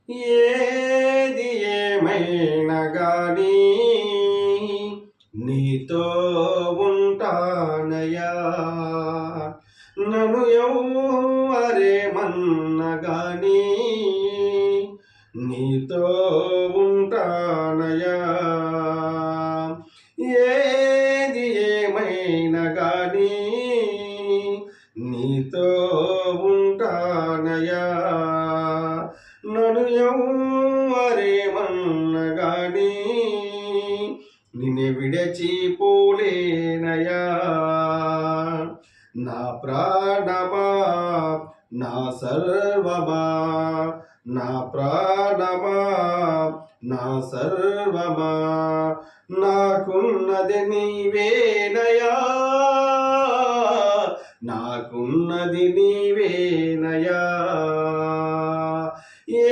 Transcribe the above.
ఏది ఏమైనా గాని నీతో ఉంటానయా. నన్ను ఎవరేమన్నా గాని నీతో ఉంటానయా. ఏది ఏమైనా గాని నీతో ఉంటానయా. నన్ను ఎవరేమన్నా గాని నిన్నే విడచిపోలేనయా. నా ప్రాణమా నా సర్వమా, నా ప్రాణమా నా సర్వమా, నాకున్నది నీవేనయా, నాకున్నది నీవేనయా.